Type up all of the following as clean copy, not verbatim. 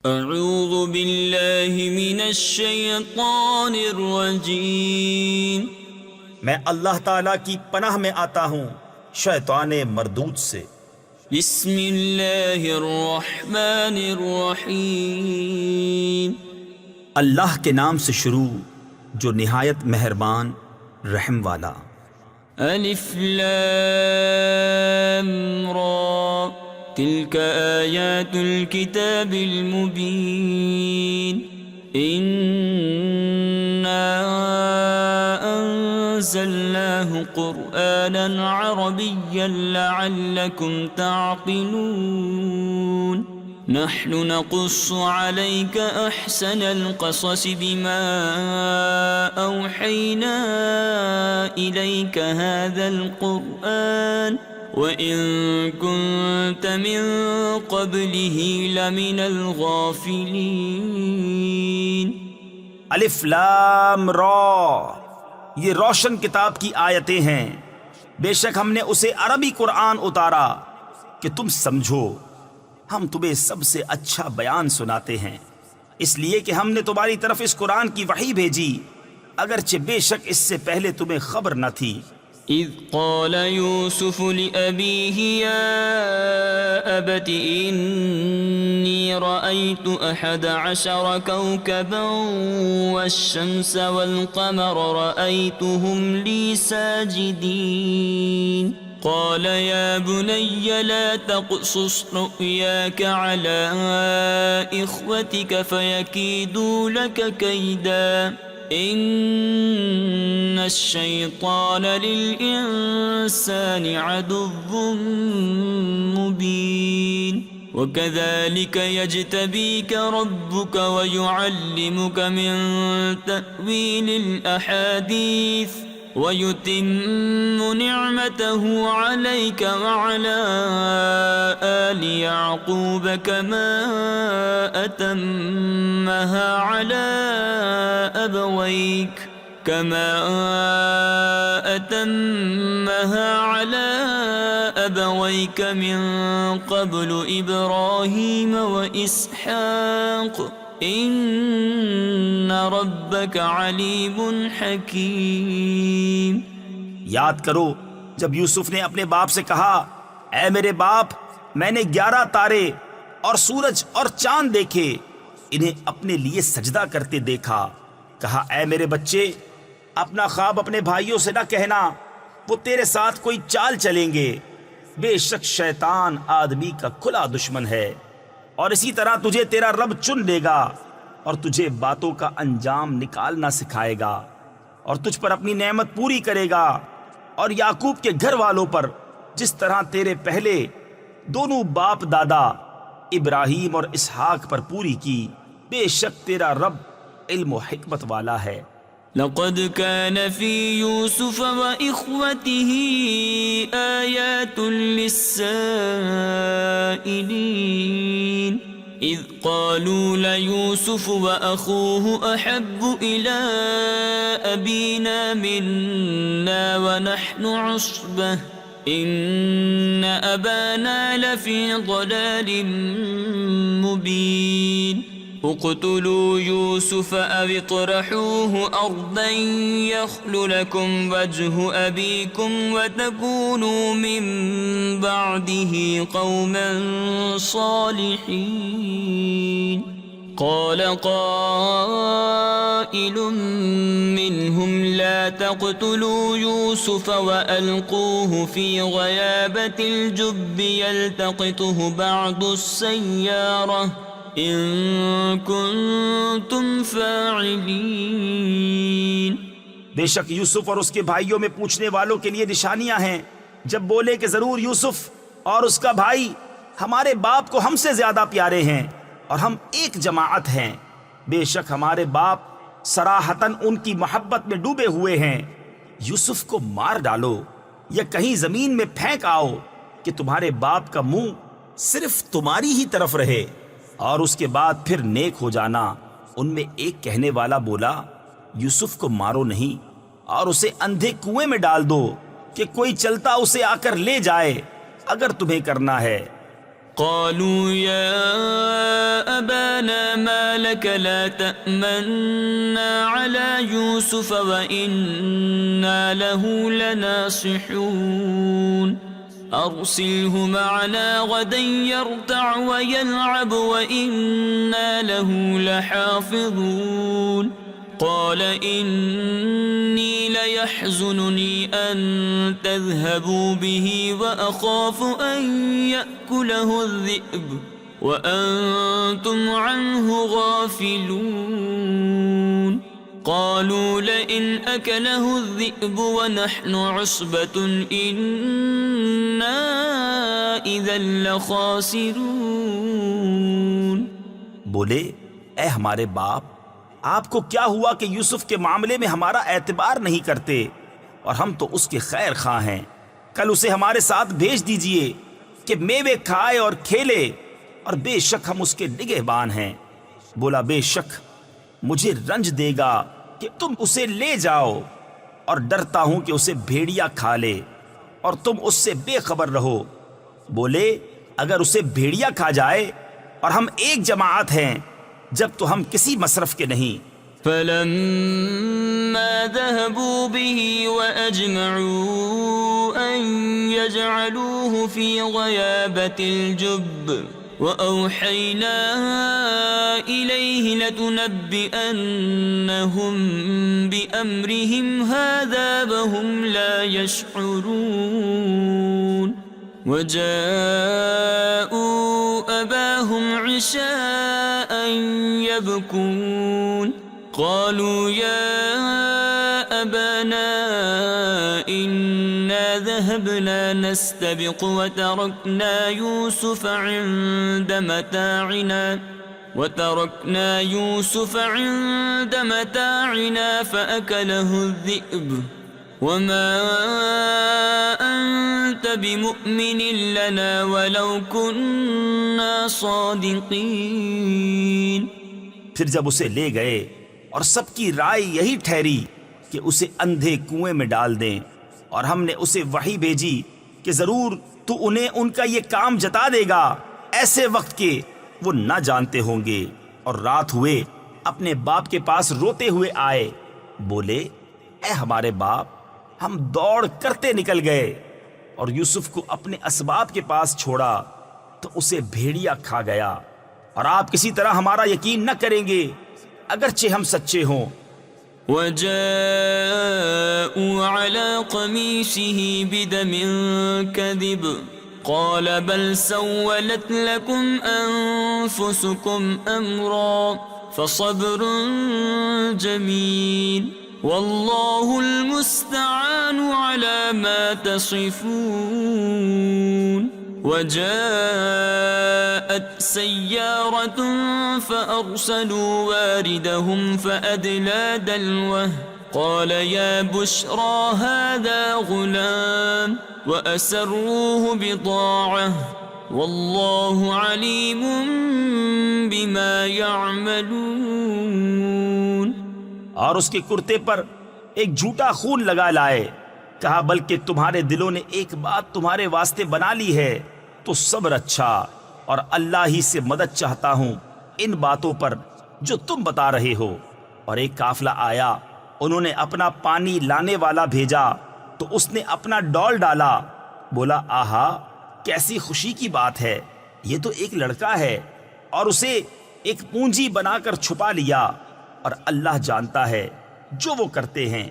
اعوذ باللہ من الشیطان الرجیم۔ میں اللہ تعالیٰ کی پناہ میں آتا ہوں شیطان مردود سے۔ بسم اللہ الرحمن الرحیم۔ اللہ کے نام سے شروع جو نہایت مہربان رحم والا۔ الف لام را تلك آیات الكتاب المبین۔ أنزلناه قرآنا عربيا لعلكم تعقلون۔ نحن نقص عليك أحسن القصص بما أوحينا إليك هذا القرآن وَإِن كُنتَ مِن قَبْلِهِ لَمِنَ الْغَافِلِينَ۔ الف لام را، یہ روشن کتاب کی آیتیں ہیں۔ بے شک ہم نے اسے عربی قرآن اتارا کہ تم سمجھو۔ ہم تمہیں سب سے اچھا بیان سناتے ہیں، اس لیے کہ ہم نے تمہاری طرف اس قرآن کی وحی بھیجی، اگرچہ بے شک اس سے پہلے تمہیں خبر نہ تھی۔ اذ قال يوسف لأبيه يا أبت إني رأيت 11 كوكبا والشمس والقمر رأيتهم لي ساجدين قال يا بني لا تقصص رؤياك على إخوتك فيكيدوا لك كيدا ان الشیطان للانسان عدو مبین وكذلك يجتبيك ربك ويعلمك من تأويل الأحاديث ويتم نعمته عليك وعلى آل يعقوب كما أتمها على أبويك من قبل إبراهيم وإسحاق ان ربک علیم حکیم۔ یاد کرو جب یوسف نے اپنے باپ سے کہا، اے میرے باپ، میں نے 11 تارے اور سورج اور چاند دیکھے، انہیں اپنے لیے سجدہ کرتے دیکھا۔ کہا، اے میرے بچے، اپنا خواب اپنے بھائیوں سے نہ کہنا، وہ تیرے ساتھ کوئی چال چلیں گے۔ بے شک شیطان آدمی کا کھلا دشمن ہے، اور اسی طرح تجھے تیرا رب چن لے گا اور تجھے باتوں کا انجام نکالنا سکھائے گا، اور تجھ پر اپنی نعمت پوری کرے گا، اور یعقوب کے گھر والوں پر جس طرح تیرے پہلے دونوں باپ دادا ابراہیم اور اسحاق پر پوری کی۔ بے شک تیرا رب علم و حکمت والا ہے۔ لقد كان في يوسف وإخوته آيات للسائلين إذ قالوا ليوسف وأخوه أحب إلى أبينا منا ونحن عصبة إن أبانا لفي ضلال مبين اقتلوا يوسف أو اطرحوه أرضا يخل لكم وجه أبيكم وتكونوا من بعده قوما صالحين قال قائل منهم لا تقتلوا يوسف وألقوه في غيابة الجب يلتقطه بعض السيارة ان کنتم فاعلین۔ بے شک یوسف اور اس کے بھائیوں میں پوچھنے والوں کے لیے نشانیاں ہیں، جب بولے کہ ضرور یوسف اور اس کا بھائی ہمارے باپ کو ہم سے زیادہ پیارے ہیں اور ہم ایک جماعت ہیں۔ بے شک ہمارے باپ صراحتاً ان کی محبت میں ڈوبے ہوئے ہیں۔ یوسف کو مار ڈالو یا کہیں زمین میں پھینک آؤ کہ تمہارے باپ کا منہ صرف تمہاری ہی طرف رہے، اور اس کے بعد پھر نیک ہو جانا۔ ان میں ایک کہنے والا بولا، یوسف کو مارو نہیں اور اسے اندھے کنویں میں ڈال دو کہ کوئی چلتا اسے آ کر لے جائے اگر تمہیں کرنا ہے۔ قالوا يا أبانا أبانا ما لك لا تأمنا على يوسف وإنا له لناصحون أرسله معنا غدا يرتع ويلعب وإنا له لحافظون قال إني ليحزنني أن تذهبوا به وأخاف أن يأكله الذئب وأنتم عنه غافلون قالوا لئن أكله الذئب ونحن عصبة إنا إذا لخاسرون. بولے اے ہمارے باپ، آپ کو کیا ہوا کہ یوسف کے معاملے میں ہمارا اعتبار نہیں کرتے؟ اور ہم تو اس کے خیر خواہ ہیں. کل اسے ہمارے ساتھ بھیج دیجئے کہ میوے کھائے اور کھیلے، اور بے شک ہم اس کے نگہبان ہیں. بولا بے شک مجھے رنج دے گا کہ تم اسے لے جاؤ، اور ڈرتا ہوں کہ اسے بھیڑیا کھا لے اور تم اس سے بے خبر رہو. بولے اگر اسے بھیڑیا کھا جائے اور ہم ایک جماعت ہیں جب تو ہم کسی مصرف کے نہیں. فلما ذهبوا به وأجمعوا أن يجعلوه في غيابة الجب وأوحينا إليه لتنبئنهم بأمرهم هذا وهم لا يشعرون وجاءوا أباهم عشاء يبكون قالوا يا أبانا إنا ذهبنا نستبق وتركنا يوسف عند متاعنا فأكله الذئب وما أنت بمؤمن لنا ولو كنا صادقين. پھر جب اسے لے گئے اور سب کی رائے یہی ٹھہری کہ اسے اندھے کنویں میں ڈال دیں، اور ہم نے اسے وحی بھیجی کہ ضرور تو انہیں ان کا یہ کام جتا دے گا ایسے وقت کے وہ نہ جانتے ہوں گے. اور رات ہوئے اپنے باپ کے پاس روتے ہوئے آئے. بولے اے ہمارے باپ، ہم دوڑ کرتے نکل گئے اور یوسف کو اپنے اسباب کے پاس چھوڑا تو اسے بھیڑیا کھا گیا، اور آپ کسی طرح ہمارا یقین نہ کریں گے اگرچہ ہم سچے ہوں. وجاءوا على قميصه بدم كذب قال بل سولت لكم أنفسكم أمرا فصبر جميل والله المستعان على ما تصفون. وجاءت سيارة فأرسلوا واردهم فأدلى دلوه قال يا بشرى هذا غلام وأسروه بضاعة والله عليم بما يعملون. اور اس کے کرتے پر ایک جھوٹا خون لگا لائے. کہا بلکہ تمہارے دلوں نے ایک بات تمہارے واسطے بنا لی ہے تو صبر اچھا، اور اللہ ہی سے مدد چاہتا ہوں ان باتوں پر جو تم بتا رہے ہو. اور ایک قافلہ آیا، انہوں نے اپنا پانی لانے والا بھیجا تو اس نے اپنا ڈول ڈالا. بولا آہا کیسی خوشی کی بات ہے، یہ تو ایک لڑکا ہے. اور اسے ایک پونجی بنا کر چھپا لیا، اور اللہ جانتا ہے جو وہ کرتے ہیں.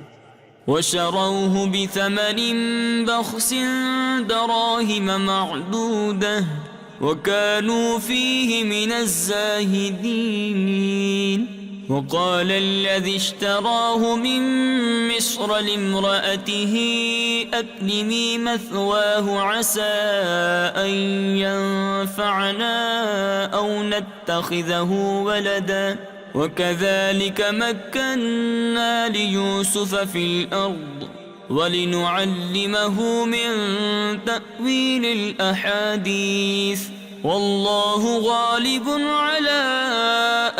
وشروه بثمن بخس دراهم معدودة وكانوا فيه من الزاهدين. وقال الذي اشتراه من مصر لامرأته أكرمي مثواه عسى أن ينفعنا أو نتخذه ولدا وكذلك مكنا ليوسف في الأرض ولنعلمه من تأويل الأحاديث والله غالب على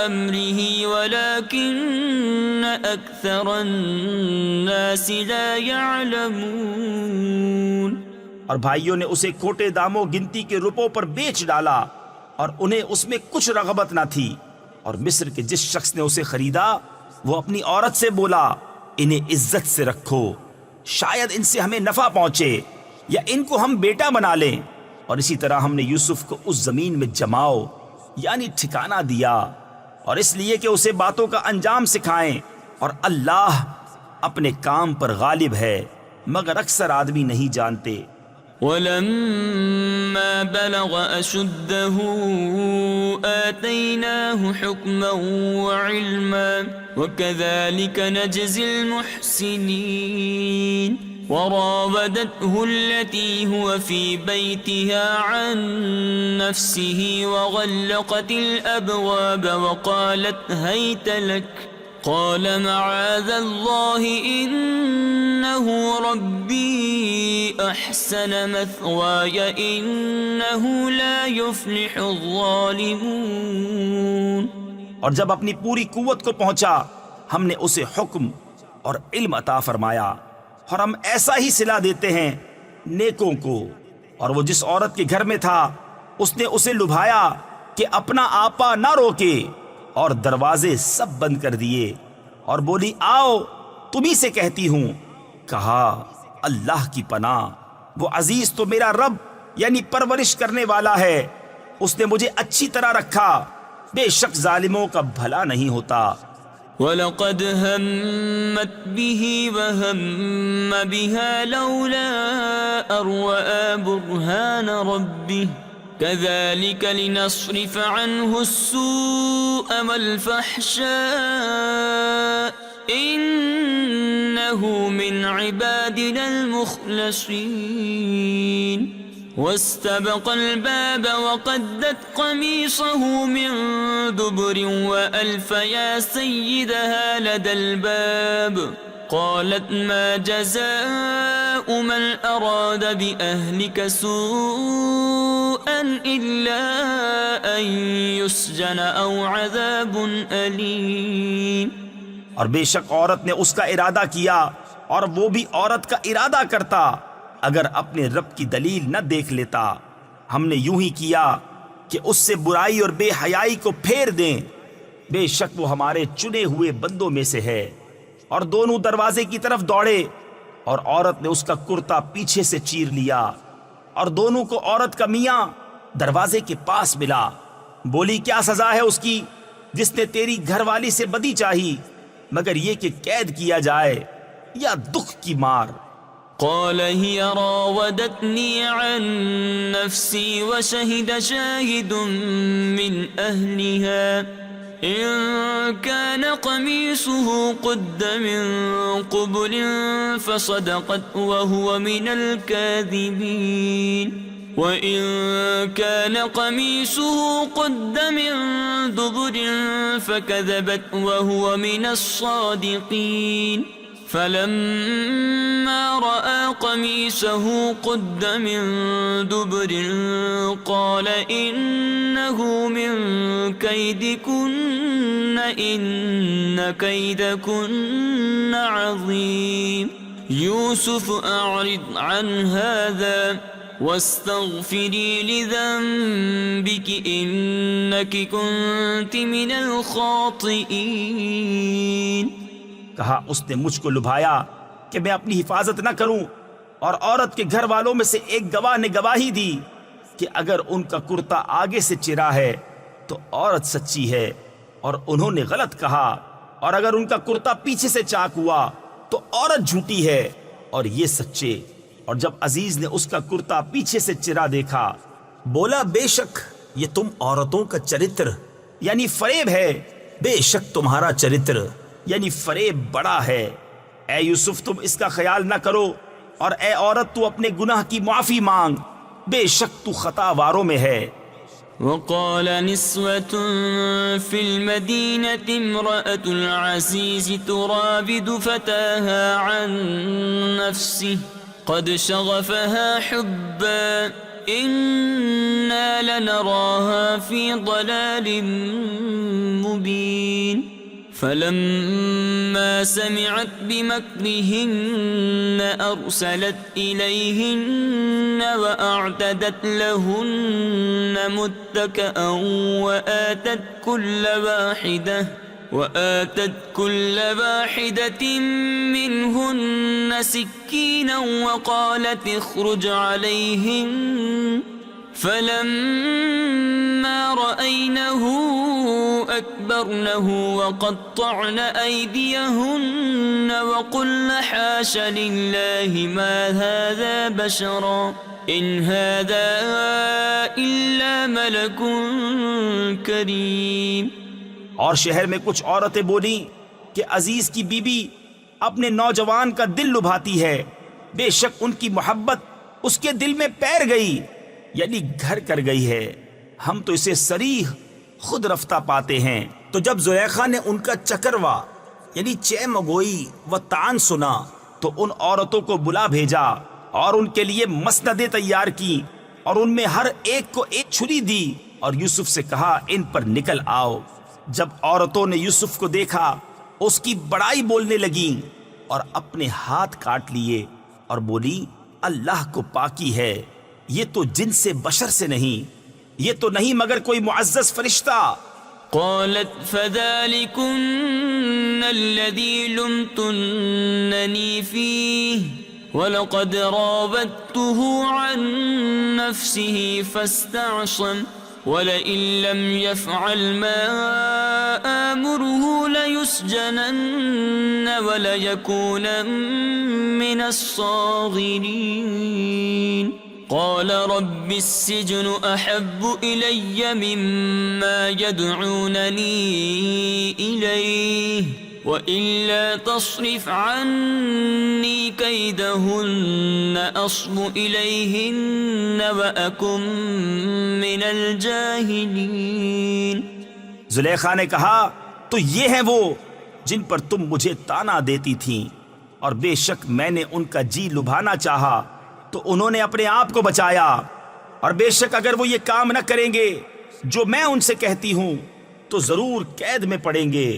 أمره ولكن أكثر الناس لا يعلمون. اور بھائیوں نے اسے کھوٹے داموں گنتی کے روپوں پر بیچ ڈالا، اور انہیں اس میں کچھ رغبت نہ تھی اور مصر کے جس شخص نے اسے خریدا وہ اپنی عورت سے بولا انہیں عزت سے رکھو، شاید ان سے ہمیں نفع پہنچے یا ان کو ہم بیٹا بنا لیں۔ اور اسی طرح ہم نے یوسف کو اس زمین میں جماؤ یعنی ٹھکانہ دیا، اور اس لیے کہ اسے باتوں کا انجام سکھائیں، اور اللہ اپنے کام پر غالب ہے مگر اکثر آدمی نہیں جانتے۔ ولما بلغ أشده آتيناه حكما وعلما وكذلك نجزي المحسنين وراودته التي هو في بيتها عن نفسه وغلقت الأبواب وقالت هيت لك قال معاذ الله إنه ربي أحسن مثواي إنه لا يفلح الظالمون۔ اور جب اپنی پوری قوت کو پہنچا ہم نے اسے حکم اور علم عطا فرمایا، اور ہم ایسا ہی صلہ دیتے ہیں نیکوں کو۔ اور وہ جس عورت کے گھر میں تھا اس نے اسے لبھایا کہ اپنا آپا نہ روکے، اور دروازے سب بند کر دیے، اور بولی آؤ تمہیں سے کہتی ہوں۔ کہا اللہ کی پناہ، وہ عزیز تو میرا رب یعنی پرورش کرنے والا ہے، اس نے مجھے اچھی طرح رکھا، بے شک ظالموں کا بھلا نہیں ہوتا۔ وَلَقَدْ هَمَّتْ بِهِ وَهَمَّ بِهَا لَوْلَا أَن رَّأَىٰ بُرْهَانَ رَبِّهِ كَذَلِكَ لِنَصْرِفَ عَنْهُ السُّوءَ وَالْفَحْشَاءَ إِنَّهُ مِنْ عِبَادِنَا الْمُخْلَصِينَ واستبق الباب وقدت قميصه من دبر وألف يا سيدها لدى الباب قالت ما جزاء من أراد بأهلك سوءا إلا أن يسجن أو عذاب أليم۔ اور بے شک عورت نے اس کا ارادہ کیا اور وہ بھی عورت کا ارادہ کرتا اگر اپنے رب کی دلیل نہ دیکھ لیتا۔ ہم نے یوں ہی کیا کہ اس سے برائی اور بے حیائی کو پھیر دیں، بے شک وہ ہمارے چنے ہوئے بندوں میں سے ہے۔ اور دونوں دروازے کی طرف دوڑے، اور عورت نے اس کا کرتا پیچھے سے چیر لیا، اور دونوں کو عورت کا میاں دروازے کے پاس ملا۔ بولی کیا سزا ہے اس کی جس نے تیری گھر والی سے بدی چاہی، مگر یہ کہ قید کیا جائے یا دکھ کی مار۔ قال هي راودتني عن نفسي وشهد شاهد من أهلها إن كان قميصه قد من قبل فصدقت وهو من الكاذبين وإن كان قميصه قد من دبر فكذبت وهو من الصادقين فلما رأى قميصه قد من دبر قال إنه من كيدكن إن كيدكن عظيم يوسف أعرض عن هذا واستغفري لذنبك إنك كنت من الخاطئين۔ کہا اس نے مجھ کو لبھایا کہ میں اپنی حفاظت نہ کروں، اور عورت کے گھر والوں میں سے ایک گواہ نے گواہی دی کہ اگر ان کا کرتا آگے سے چرا ہے تو عورت سچی ہے اور انہوں نے غلط کہا، اور اگر ان کا کرتا پیچھے سے چاک ہوا تو عورت جھوٹی ہے اور یہ سچے۔ اور جب عزیز نے اس کا کرتا پیچھے سے چرا دیکھا بولا بے شک یہ تم عورتوں کا چرتر یعنی فریب ہے، بے شک تمہارا چرتر یعنی فریب بڑا ہے۔ اے یوسف تم اس کا خیال نہ کرو، اور اے عورت تو اپنے گناہ کی معافی مانگ، بے شک تو خطا واروں میں ہے۔ وقال نسوة في المدينة امرأة العزيز تراود فتاها عن نفسه قد شغفها حبا إنا لنراها في ضلال مبين فلما سمعت بمكرهن أرسلت إليهن وأعتدت لهن متكئا وآتت كل واحدة منهن سكينا وقالت اخرج عليهن فلما رأينه أكبرنه وقطعن أيديهن وقلن حاش لله ما هذا بشرا إن هذا إلا ملك كريم. اور شہر میں کچھ عورتیں بولی کہ عزیز کی بیوی اپنے نوجوان کا دل لبھاتی ہے، بے شک ان کی محبت اس کے دل میں پیر گئی، یعنی گھر کر گئی ہے، ہم تو اسے صریح خود رفتہ پاتے ہیں. تو جب زلیخا نے ان کا چکروا یعنی چہ مگوئی و تان سنا تو ان عورتوں کو بلا بھیجا اور ان کے لیے مسندیں تیار کی اور ان میں ہر ایک کو ایک چھری دی اور یوسف سے کہا ان پر نکل آؤ. جب عورتوں نے یوسف کو دیکھا اس کی بڑائی بولنے لگیں اور اپنے ہاتھ کاٹ لیے اور بولی اللہ کو پاکی ہے، یہ تو جن سے بشر سے نہیں، یہ تو نہیں مگر کوئی معزز فرشتہ. قالت فذلكن الذي لمتنني فيه ولقد راودته عن نفسه فاستعصم ولئن لم يفعل ما آمره ليسجنن وليكون من الصاغرين. قال رب السجن أحب إلي مما يدعونني إليه وإلا تصرف عني كيدهن أصب إليهن وأكن من الجاهلين. زلیخا نے کہا تو یہ ہیں وہ جن پر تم مجھے تانا دیتی تھیں، اور بے شک میں نے ان کا جی لبھانا چاہا تو انہوں نے اپنے آپ کو بچایا، اور بے شک اگر وہ یہ کام نہ کریں گے جو میں ان سے کہتی ہوں تو ضرور قید میں پڑیں گے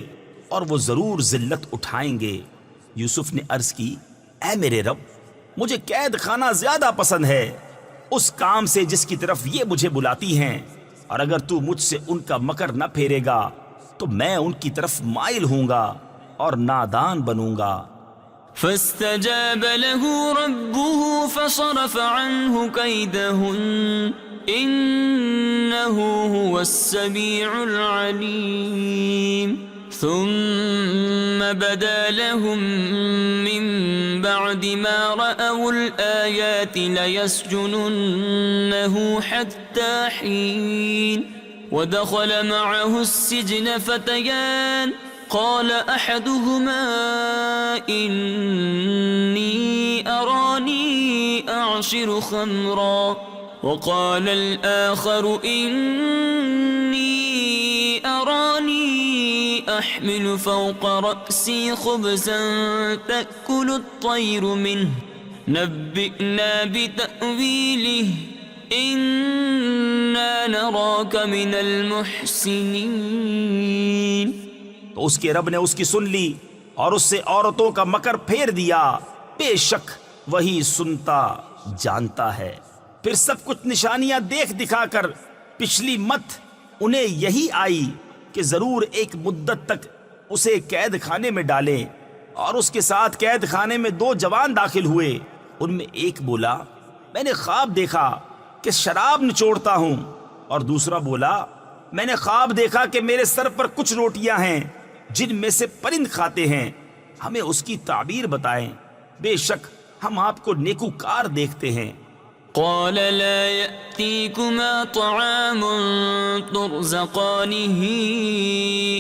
اور وہ ضرور ذلت اٹھائیں گے. یوسف نے عرض کی اے میرے رب، مجھے قید خانہ زیادہ پسند ہے اس کام سے جس کی طرف یہ مجھے بلاتی ہیں، اور اگر تو مجھ سے ان کا مکر نہ پھیرے گا تو میں ان کی طرف مائل ہوں گا اور نادان بنوں گا. فاستجاب له ربه فصرف عنه كيدهن إنه هو السميع العليم. ثم بدا لهم من بعد ما رأوا الآيات ليسجننه حتى حين. ودخل معه السجن فتيان قال أحدهما إني أراني أعصر خمرا وقال الآخر إني أراني أحمل فوق رأسي خبزا تأكل الطير منه نبئنا بتأويله إنا نراك من المحسنين. تو اس کے رب نے اس کی سن لی اور اس سے عورتوں کا مکر پھیر دیا، بے شک وہی سنتا جانتا ہے. پھر سب کچھ نشانیاں دیکھ دکھا کر پچھلی مت انہیں یہی آئی کہ ضرور ایک مدت تک اسے قید خانے میں ڈالیں، اور اس کے ساتھ قید خانے میں 2 جوان داخل ہوئے. ان میں ایک بولا میں نے خواب دیکھا کہ شراب نچوڑتا ہوں، اور دوسرا بولا میں نے خواب دیکھا کہ میرے سر پر کچھ روٹیاں ہیں جن میں سے پرند کھاتے ہیں، ہمیں اس کی تعبیر بتائیں، بے شک ہم آپ کو نیکوکار دیکھتے ہیں. قال لا يأتيكما طعام ترزقانه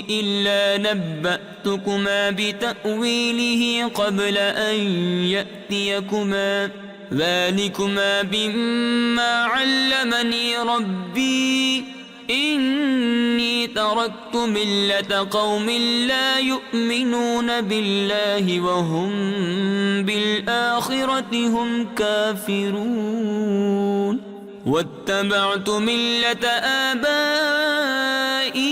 إلا نبأتكما بتأويله قبل أن يأتيكما ذلكما بما علمني ربي إني تركت ملة قوم لا يؤمنون بالله وهم بالآخرة هم كافرون واتبعت ملة آبائي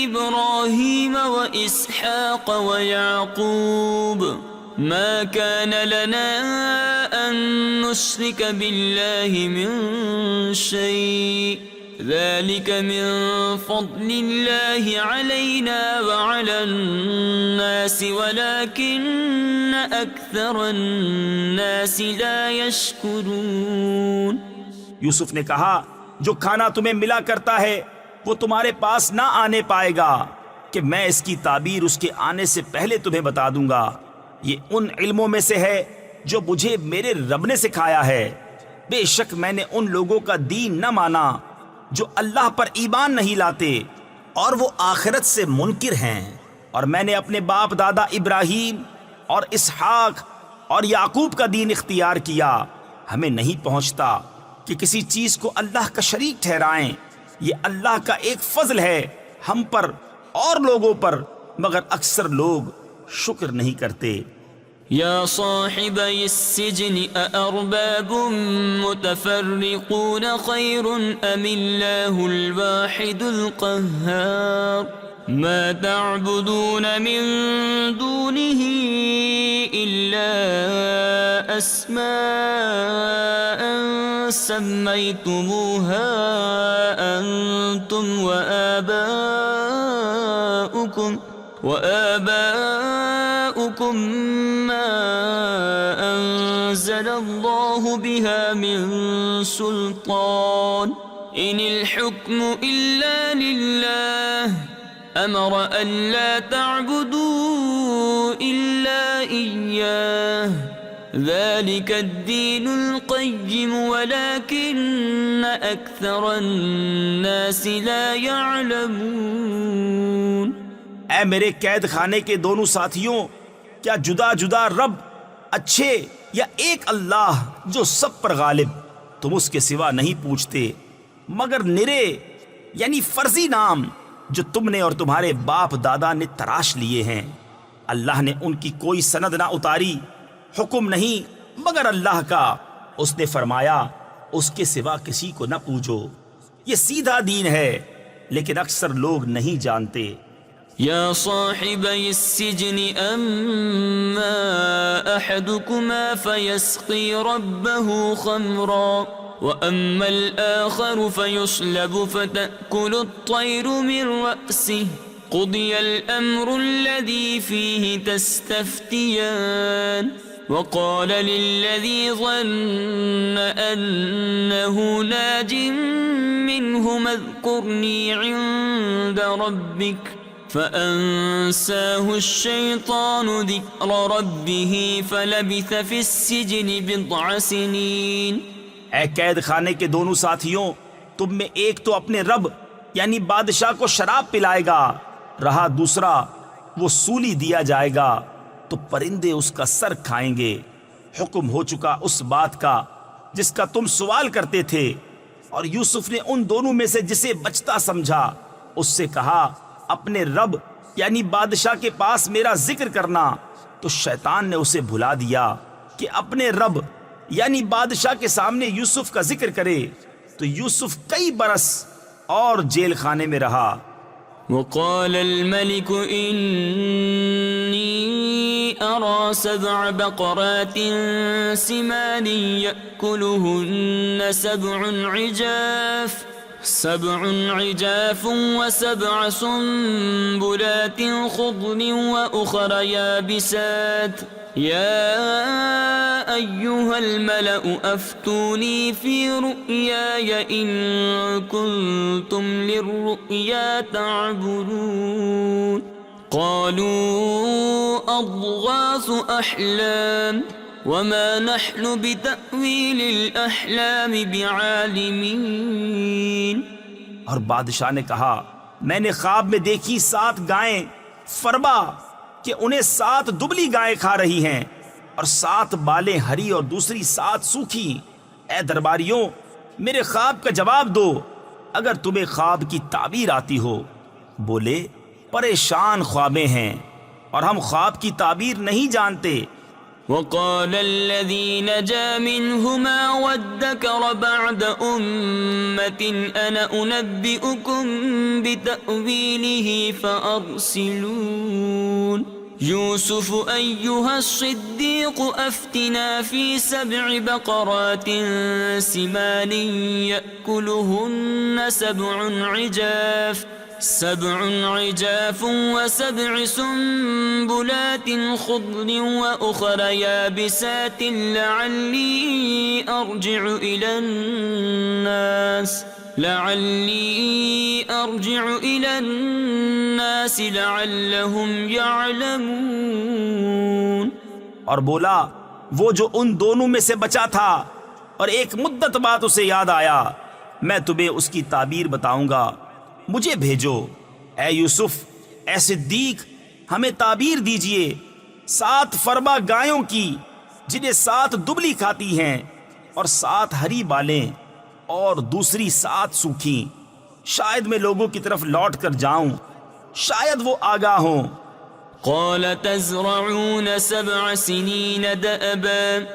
إبراهيم وإسحاق ويعقوب ما كان لنا أن نشرك بالله من شيء ذلك من فضل الله علينا وعلى الناس ولكن أكثر الناس لا يشكرون. یوسف نے کہا جو کھانا تمہیں ملا کرتا ہے وہ تمہارے پاس نہ آنے پائے گا کہ میں اس کی تعبیر اس کے آنے سے پہلے تمہیں بتا دوں گا. یہ ان علموں میں سے ہے جو مجھے میرے رب نے سکھایا ہے. بے شک میں نے ان لوگوں کا دین نہ مانا جو اللہ پر ایمان نہیں لاتے اور وہ آخرت سے منکر ہیں، اور میں نے اپنے باپ دادا ابراہیم اور اسحاق اور یعقوب کا دین اختیار کیا. ہمیں نہیں پہنچتا کہ کسی چیز کو اللہ کا شریک ٹھہرائیں. یہ اللہ کا ایک فضل ہے ہم پر اور لوگوں پر، مگر اکثر لوگ شکر نہیں کرتے. يا صاحبي السجن أأرباب متفرقون خير أم الله الواحد القهار ما تعبدون من دونه إلا أسماء سميتموها أنتم وآباؤكم ما أنزل الله بها من سلطان إن الحكم إلا لله أمر أن لا تعبدوا إلا إياه ذلك الدين القيم ولكن أكثر الناس لا يعلمون. اے میرے قید خانے کے دونوں ساتھیوں، کیا جدا جدا رب اچھے یا ایک اللہ جو سب پر غالب، تم اس کے سوا نہیں پوچھتے مگر نرے یعنی فرضی نام جو تم نے اور تمہارے باپ دادا نے تراش لیے ہیں. اللہ نے ان کی کوئی سند نہ اتاری، حکم نہیں مگر اللہ کا. اس نے فرمایا اس کے سوا کسی کو نہ پوجو. یہ سیدھا دین ہے لیکن اکثر لوگ نہیں جانتے. يا صاحبي السجن أما أحدكما فيسقي ربه خمرا وأما الآخر فيصلب فتأكل الطير من رأسه قضي الأمر الذي فيه تستفتيان وقال للذي ظن أنه ناج منهما اذكرني عند ربك فأنساه الشيطان ذكر ربه فلبث في السجن بضع سنين. اے قید خانے کے دونوں ساتھیوں، تم میں ایک تو اپنے رب یعنی بادشاہ کو شراب پلائے گا، رہا دوسرا وہ سولی دیا جائے گا تو پرندے اس کا سر کھائیں گے. حکم ہو چکا اس بات کا جس کا تم سوال کرتے تھے. اور یوسف نے ان دونوں میں سے جسے بچتا سمجھا اس سے کہا اپنے رب یعنی بادشاہ کے پاس میرا ذکر کرنا، تو شیطان نے اسے بھلا دیا کہ اپنے رب یعنی بادشاہ کے سامنے یوسف کا ذکر کرے. تو یوسف کئی برس اور جیل خانے میں رہا. وقال الملك إني أرى 7 بقرات سمان يأكلهن 7 عجاف و7 سنبلات خضر وأخر يابسات يا أيها الملأ أفتوني في رؤياي إن كنتم للرؤيا تعبرون. قالوا أضغاث أحلام وما نحن بتأويل الأحلام بعالمين. اور بادشاہ نے کہا میں نے خواب میں دیکھی 7 گائیں، فرما کہ انہیں 7 دبلی گائیں کھا رہی ہیں اور 7 بالیں ہری اور دوسری 7 سوکھی. اے درباریوں میرے خواب کا جواب دو اگر تمہیں خواب کی تعبیر آتی ہو. بولے پریشان خوابیں ہیں اور ہم خواب کی تعبیر نہیں جانتے. وقال الذي نجا منهما وادكر بعد أمة أنا أنبئكم بتأويله فأرسلون يوسف أيها الصديق أفتنا في 7 بقرات سمان يأكلهن 7 عجاف و7 سنبلات خضر وأخر يابسات لعلي أرجع إلى الناس لعلهم يعلمون. اور بولا وہ جو ان دونوں میں سے بچا تھا اور ایک مدت بعد اسے یاد آیا میں تمہیں اس کی تعبیر بتاؤں گا، مجھے بھیجو. اے یوسف، اے صدیق، ہمیں تعبیر دیجئے 7 فربا گایوں کی جنہیں 7 دبلی کھاتی ہیں اور 7 ہری بالیں اور دوسری 7 سوکھی. شاید میں لوگوں کی طرف لوٹ کر جاؤں، شاید وہ آگاہ ہوں. قال تزرعون 7 سنين دأبا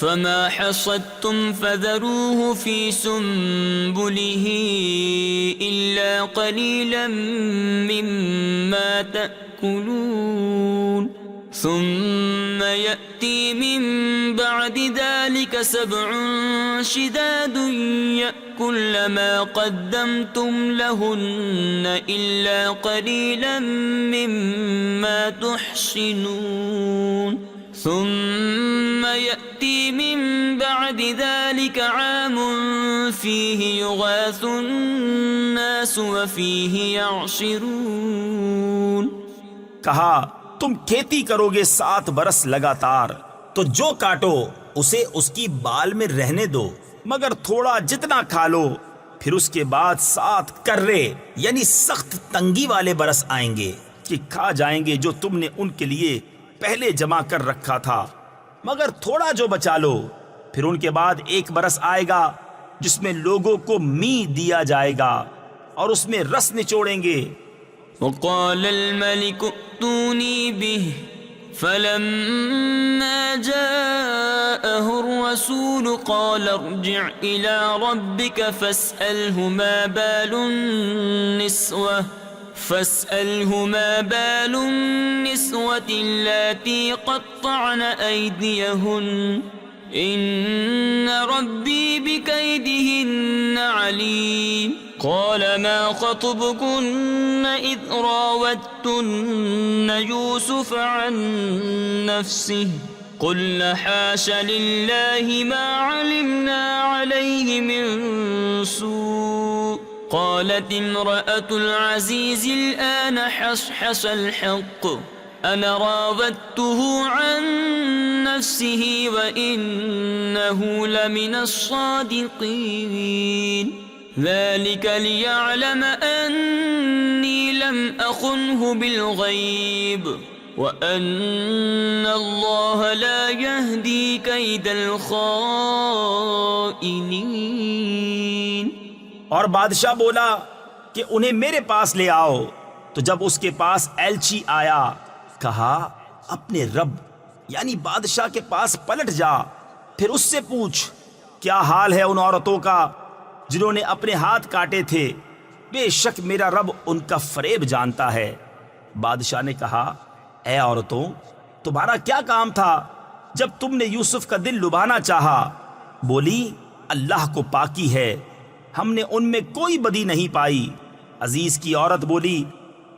فما حصدتم فذروه في سنبله إلا قليلا مما تأكلون ثم يأتي من بعد ذلك 7 شداد يأكل ما قدمتم لهن إلا قليلا مما تحصنون ثم يأتي من بعد ذلك عام فيه يغاث الناس وفيه يعصرون. کہا تم کھیتی کرو گے 7 برس لگاتار، تو جو کاٹو اسے اس کی بال میں رہنے دو، مگر تھوڑا جتنا کھا لو. پھر اس کے بعد 7 کرے یعنی سخت تنگی والے برس آئیں گے کہ کھا جائیں گے جو تم نے ان کے لیے پہلے جمع کر رکھا تھا، مگر تھوڑا جو بچا لو. پھر ان کے بعد 1 برس آئے گا جس میں لوگوں کو می دیا جائے گا اور اس میں رس نچوڑیں گے. وقال الملك ائتوني به فلما جاءه الرسول قال ارجع إلى ربك فاسأله ما بال النسوة اللاتي قطعن أيديهن إن ربي بكيدهن عليم. قال ما خطبكن إذ راوتن يوسف عن نفسه قلن حاش لله ما علمنا عليه من سوء قالت امرأة العزيز الآن حصحص الحق أنا راودته عن نفسه وإنه لمن الصادقين ذلك ليعلم أني لم أخنه بالغيب وأن الله لا يهدي كيد الخائنين. اور بادشاہ بولا کہ انہیں میرے پاس لے آؤ. تو جب اس کے پاس ایلچی آیا کہا اپنے رب یعنی بادشاہ کے پاس پلٹ جا، پھر اس سے پوچھ کیا حال ہے ان عورتوں کا جنہوں نے اپنے ہاتھ کاٹے تھے، بے شک میرا رب ان کا فریب جانتا ہے. بادشاہ نے کہا اے عورتوں، تمہارا کیا کام تھا جب تم نے یوسف کا دل لبھانا چاہا؟ بولی اللہ کو پاکی ہے، ہم نے ان میں کوئی بدی نہیں پائی. عزیز کی عورت بولی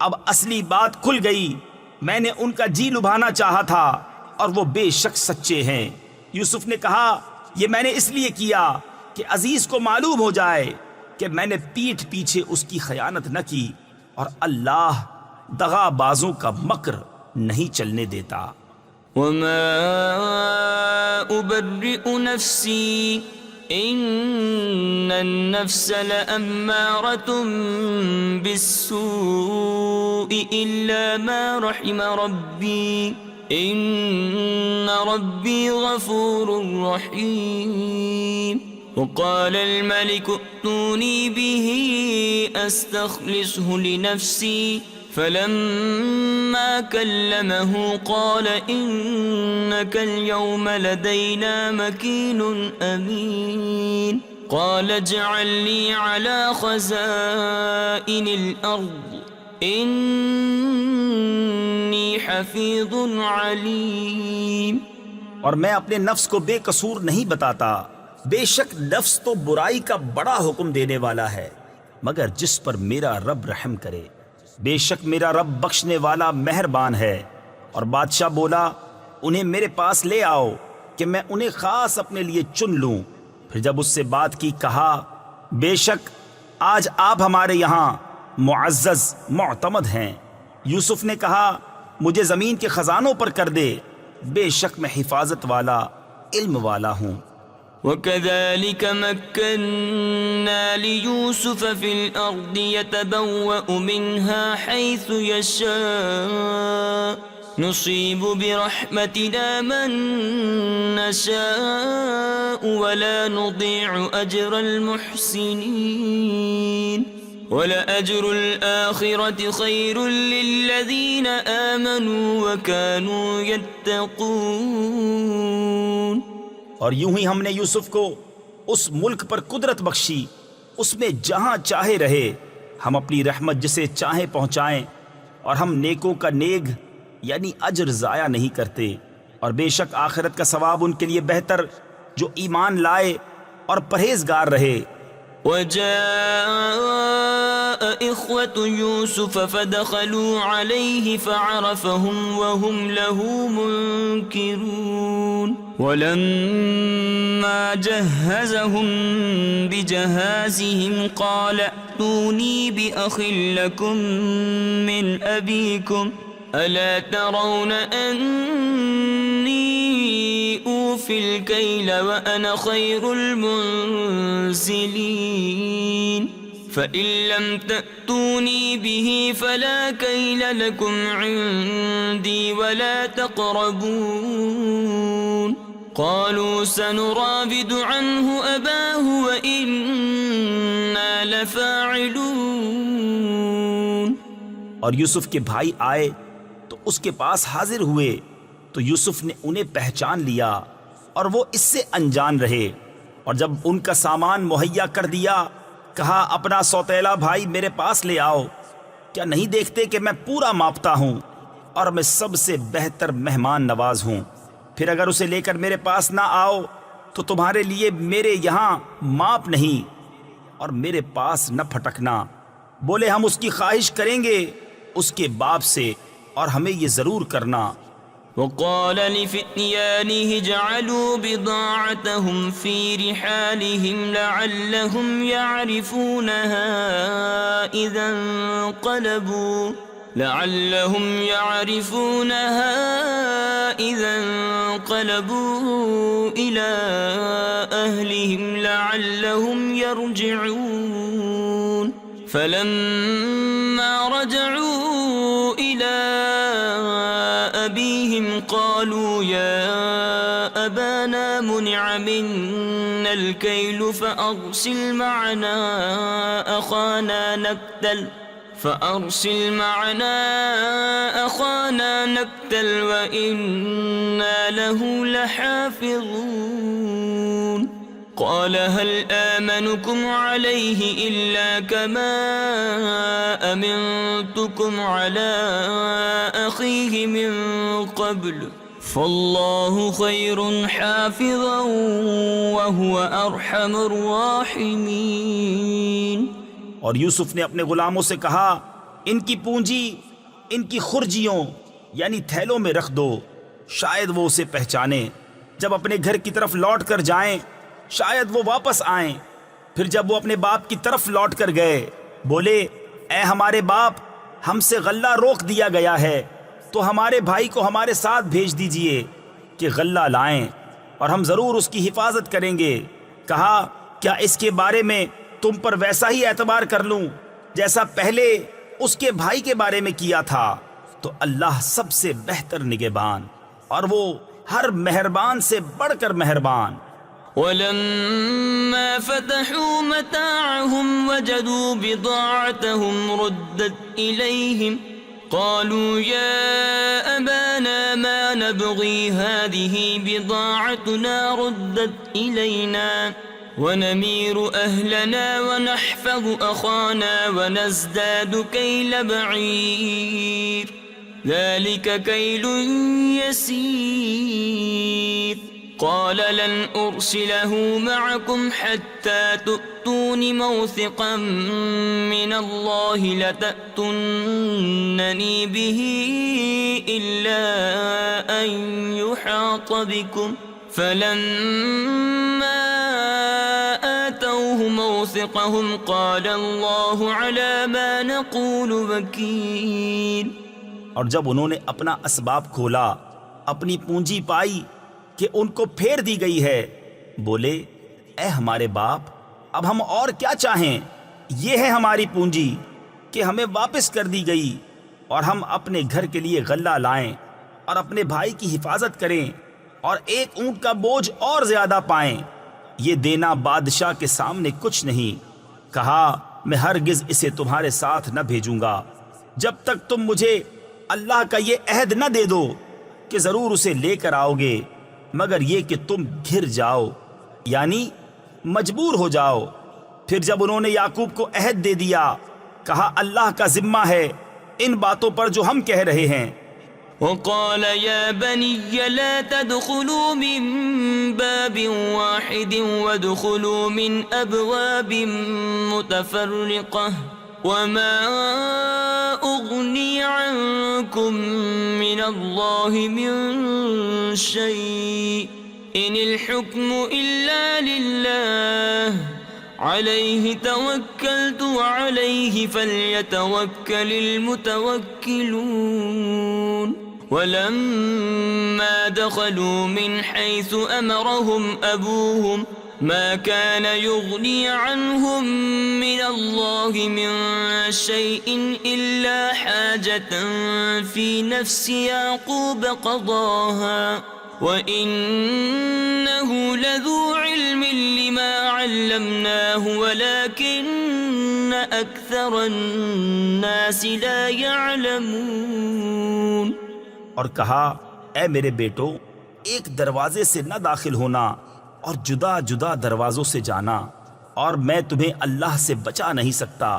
اب اصلی بات کھل گئی، میں نے ان کا جی لبھانا چاہا تھا اور وہ بے شک سچے ہیں. یوسف نے کہا یہ میں نے اس لیے کیا کہ عزیز کو معلوم ہو جائے کہ میں نے پیٹھ پیچھے اس کی خیانت نہ کی، اور اللہ دغا بازوں کا مکر نہیں چلنے دیتا. وما أبرئ نفسي إن النفس لأمارة بالسوء إلا ما رحم ربي إن ربي غفور رحيم. وقال الملك ائتوني به أستخلصه لنفسي فلما كلمه قال إنك اليوم لدينا مكين أمين قال اجعلني على خزائن الأرض إني حفيظ عليم. اور میں اپنے نفس کو بے قصور نہیں بتاتا، بے شک نفس تو برائی کا بڑا حکم دینے والا ہے، مگر جس پر میرا رب رحم کرے، بے شک میرا رب بخشنے والا مہربان ہے. اور بادشاہ بولا انہیں میرے پاس لے آؤ کہ میں انہیں خاص اپنے لیے چن لوں. پھر جب اس سے بات کی کہا بے شک آج آپ ہمارے یہاں معزز معتمد ہیں. یوسف نے کہا مجھے زمین کے خزانوں پر کر دے، بے شک میں حفاظت والا علم والا ہوں. وكذلك مكنا ليوسف في الأرض يتبوأ منها حيث يشاء نصيب برحمتنا من نشاء ولا نضيع أجر المحسنين ولأجر الآخرة خير للذين آمنوا وكانوا يتقون. اور یوں ہی ہم نے یوسف کو اس ملک پر قدرت بخشی، اس میں جہاں چاہے رہے، ہم اپنی رحمت جسے چاہیں پہنچائیں، اور ہم نیکوں کا نیک یعنی اجر ضائع نہیں کرتے. اور بے شک آخرت کا ثواب ان کے لیے بہتر جو ایمان لائے اور پرہیزگار رہے. وجاء إخوة يوسف فدخلوا عليه فعرفهم وهم له منكرون ولما جهزهم بجهازهم قال ائتوني بأخ لكم من أبيكم ألا ترون أني أوفي الكيل وأنا خير المنزلين فإن لم تأتوني به فلا كيل لكم عندي ولا تقربون قالوا سنراود عنه أباه وإنا لفاعلون. اور یوسف کے بھائی آئے تو اس کے پاس حاضر ہوئے تو یوسف نے انہیں پہچان لیا اور وہ اس سے انجان رہے. اور جب ان کا سامان مہیا کر دیا کہا اپنا سوتیلا بھائی میرے پاس لے آؤ، کیا نہیں دیکھتے کہ میں پورا ماپتا ہوں اور میں سب سے بہتر مہمان نواز ہوں. پھر اگر اسے لے کر میرے پاس نہ آؤ تو تمہارے لیے میرے یہاں ماپ نہیں اور میرے پاس نہ پھٹکنا. بولے ہم اس کی خواہش کریں گے اس کے باپ سے اور ہمیں یہ ضرور کرنا. وقال لفتيانه اجعلوا بضاعتهم في رحالهم لعلهم يعرفونها إذا انقلبوا إلى أهلهم لعلهم يرجعون. فلما رجعوا إلى أبيهم قالوا يا أبانا منع منا الكيل فأرسل معنا أخانا نكتل وإنا له لحافظون. قال هل آمنكم عليه إلا كما أمنتكم على أخيه من قبل فالله خير حافظا وهو أرحم الراحمين. اور یوسف نے اپنے غلاموں سے کہا ان کی پونجی ان کی خرجیوں یعنی تھیلوں میں رکھ دو، شاید وہ اسے پہچانے. جب اپنے گھر کی طرف لوٹ کر جائیں شاید وہ واپس آئیں. پھر جب وہ اپنے باپ کی طرف لوٹ کر گئے بولے اے ہمارے باپ ہم سے غلہ روک دیا گیا ہے تو ہمارے بھائی کو ہمارے ساتھ بھیج دیجئے کہ غلہ لائیں اور ہم ضرور اس کی حفاظت کریں گے. کہا کیا اس کے بارے میں تم پر ویسا ہی اعتبار کر لوں جیسا پہلے اس کے بھائی کے بارے میں کیا تھا؟ تو اللہ سب سے بہتر نگہبان اور وہ ہر مہربان سے بڑھ کر مہربان. ولما فتحوا متاعهم وجدوا بضاعتهم ردت إليهم قالوا يا أبانا ما نبغي هذه بضاعتنا ردت إلينا ونمير أهلنا ونحفظ أخانا ونزداد كيل بعير ذلك كيل يسير قال لن أرسله معكم حتى تؤتون موثقا من الله لتأتونني به إلا أن يحاط بكم فلما آتوه موثقهم قال الله على ما نقول وكيل. اور جب انہوں نے اپنا اسباب کھولا اپنی پونجی پائی کہ ان کو پھیر دی گئی ہے بولے اے ہمارے باپ اب ہم اور کیا چاہیں یہ ہے ہماری پونجی کہ ہمیں واپس کر دی گئی اور ہم اپنے گھر کے لیے غلہ لائیں اور اپنے بھائی کی حفاظت کریں اور ایک اونٹ کا بوجھ اور زیادہ پائیں. یہ دینا بادشاہ کے سامنے کچھ نہیں. کہا میں ہرگز اسے تمہارے ساتھ نہ بھیجوں گا جب تک تم مجھے اللہ کا یہ عہد نہ دے دو کہ ضرور اسے لے کر آؤ گے مگر یہ کہ تم گھر جاؤ یعنی مجبور ہو جاؤ. پھر جب انہوں نے یعقوب کو عہد دے دیا کہا اللہ کا ذمہ ہے ان باتوں پر جو ہم کہہ رہے ہیں. وقال يا بني لا تدخلوا من باب واحد وادخلوا من أبواب متفرقة وما أغني عنكم من الله من شيء إن الحكم إلا لله عليه توكلت وعليه فليتوكل المتوكلون. ولما دخلوا من حيث أمرهم أبوهم ما كان يغني عنهم من الله من شيء إلا حاجة في نفس يعقوب قضاها وإنه لذو علم لما علمناه ولكن أكثر الناس لا يعلمون. اور کہا اے میرے بیٹو ایک دروازے سے نہ داخل ہونا اور جدا جدا دروازوں سے جانا اور میں تمہیں اللہ سے بچا نہیں سکتا.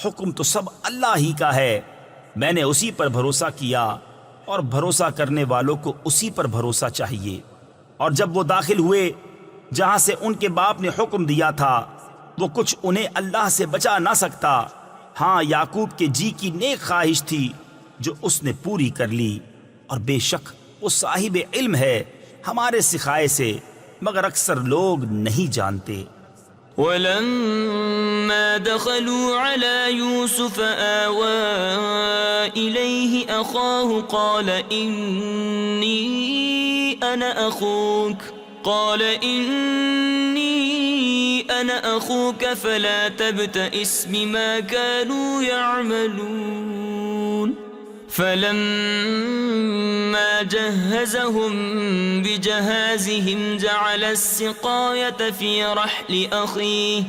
حکم تو سب اللہ ہی کا ہے. میں نے اسی پر بھروسہ کیا اور بھروسہ کرنے والوں کو اسی پر بھروسہ چاہیے. اور جب وہ داخل ہوئے جہاں سے ان کے باپ نے حکم دیا تھا وہ کچھ انہیں اللہ سے بچا نہ سکتا. ہاں یعقوب کے جی کی نیک خواہش تھی جو اس نے پوری کر لی اور بے شک وہ صاحب علم ہے ہمارے سکھائے سے مگر اکثر لوگ نہیں جانتے. ولما دخلوا على يوسف آوى إليه أخاه قال إني أنا أخوك فلا تبتئس بما كانوا يعملون. فلما جهزهم بجهازهم جعل السقاية في رحل أخيه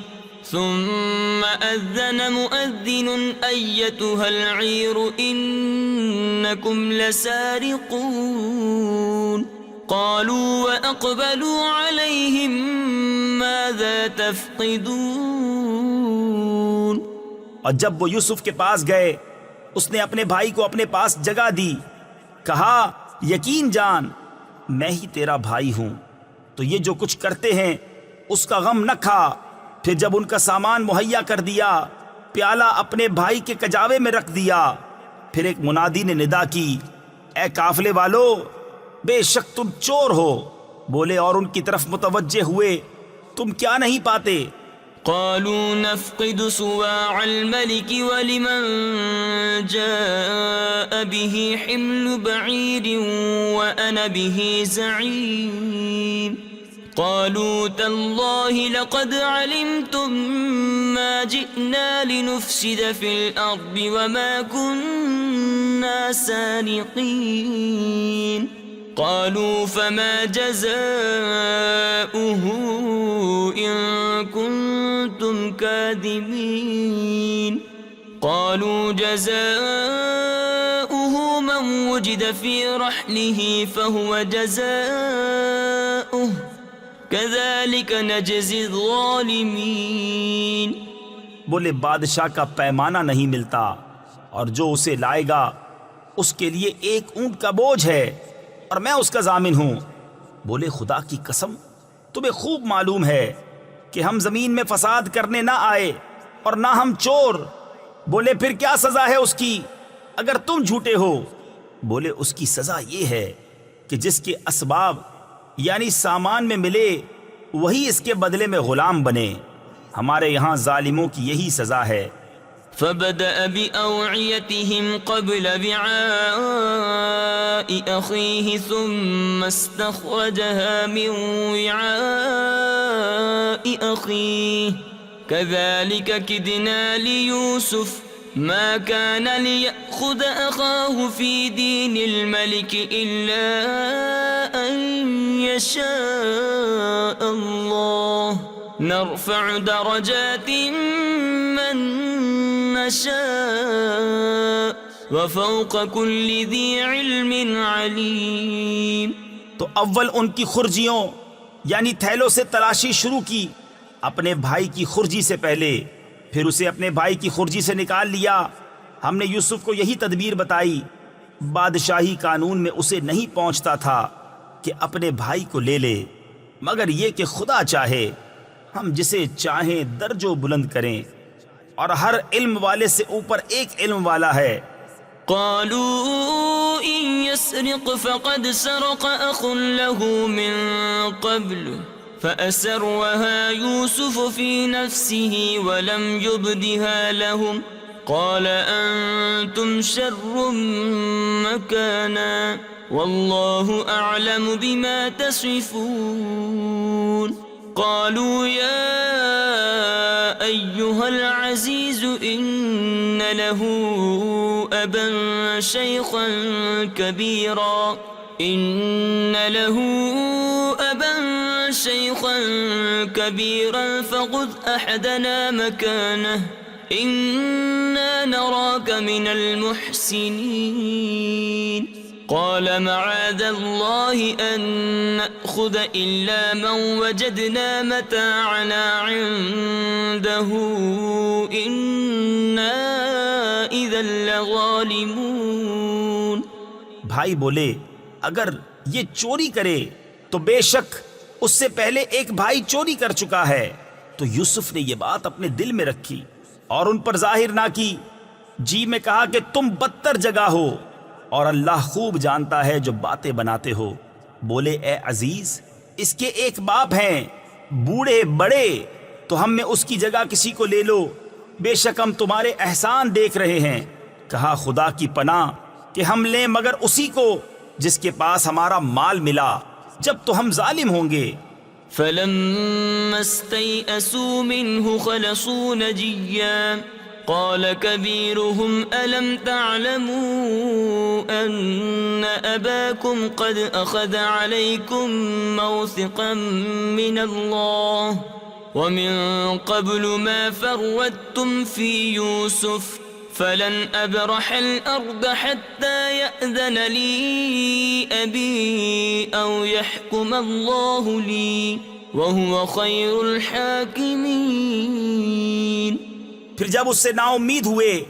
ثم أذن مؤذن أيتها العير إنكم لسارقون. قالوا وأقبلوا عليهم ماذا تفقدون. اور جب وہ یوسف کے پاس گئے اس نے اپنے بھائی کو اپنے پاس جگہ دی. کہا یقین جان میں ہی تیرا بھائی ہوں تو یہ جو کچھ کرتے ہیں اس کا غم نہ کھا. پھر جب ان کا سامان مہیا کر دیا پیالہ اپنے بھائی کے کجاوے میں رکھ دیا. پھر ایک منادی نے ندا کی اے قافلے والو بے شک تم چور ہو. بولے اور ان کی طرف متوجہ ہوئے تم کیا نہیں پاتے. قالوا نفقد صواع الملك ولمن جاء به حمل بعير وأنا به زعيم. قالوا تالله لقد علمتم ما جئنا لنفسد في الأرض وما كنا سارقين. قالوا فما جزاؤه إن كنتم كاذبين. قالوا جزاؤه من وجد في رحله فهو جزاؤه كذلك نجزي الظالمين. بولے بادشاہ کا پیمانہ نہیں ملتا اور جو اسے لائے گا اس کے لیے ایک اونٹ کا بوجھ ہے اور میں اس کا ضامن ہوں. بولے خدا کی قسم تمہیں خوب معلوم ہے کہ ہم زمین میں فساد کرنے نہ آئے اور نہ ہم چور. بولے پھر کیا سزا ہے اس کی اگر تم جھوٹے ہو؟ بولے اس کی سزا یہ ہے کہ جس کے اسباب یعنی سامان میں ملے وہی اس کے بدلے میں غلام بنے. ہمارے یہاں ظالموں کی یہی سزا ہے. فبدأ بأوعيتهم قبل وعاء أخيه ثم استخرجها من وعاء أخيه كذلك كدنا ليوسف ما كان ليأخذ أخاه في دين الملك إلا أن يشاء الله نرفع درجات من نشاء وفوق كل ذي علم عليم. تو اول ان کی خرجیوں یعنی تھیلوں سے تلاشی شروع کی اپنے بھائی کی خرجی سے پہلے، پھر اسے اپنے بھائی کی خرجی سے نکال لیا. ہم نے یوسف کو یہی تدبیر بتائی. بادشاہی قانون میں اسے نہیں پہنچتا تھا کہ اپنے بھائی کو لے لے، مگر یہ کہ خدا چاہے ہم جسے چاہیں درجوں بلند کریں، اور ہر علم والے سے اوپر ایک علم والا ہے. قالوا إن يسرق فقد سرق أخ له من قبل فأسرها يوسف في نفسه ولم يبدها لهم قال أنتم شر مكانا والله أعلم بما تصفون. قالوا يا أيها العزيز إن له أبا شيخا كبيرا فخذ أحدنا مكانه إنا نراك من المحسنين. قال معاذ الله أن نأخذ إلا من وجدنا متاعنا عنده إنا إذا لظالمون. بھائی بولے اگر یہ چوری کرے تو بے شک اس سے پہلے ایک بھائی چوری کر چکا ہے. تو یوسف نے یہ بات اپنے دل میں رکھی اور ان پر ظاہر نہ کی. جی میں کہا کہ تم بدتر جگہ ہو اور اللہ خوب جانتا ہے جو باتیں بناتے ہو. بولے اے عزیز اس کے ایک باپ ہیں بوڑھے بڑے، تو ہم میں اس کی جگہ کسی کو لے لو، بے شک ہم تمہارے احسان دیکھ رہے ہیں. کہا خدا کی پناہ کہ ہم لیں مگر اسی کو جس کے پاس ہمارا مال ملا جب تو ہم ظالم ہوں گے. فلما استيئسوا منه خلصوا نجيا قال كبيرهم ألم تعلموا أن أباكم قد أخذ عليكم موثقا من الله ومن قبل ما فرطتم في يوسف فلن أبرح الأرض حتى يأذن لي أبي أو يحكم الله لي وهو خير الحاكمين. پھر جب اس سے نا امید ہوئے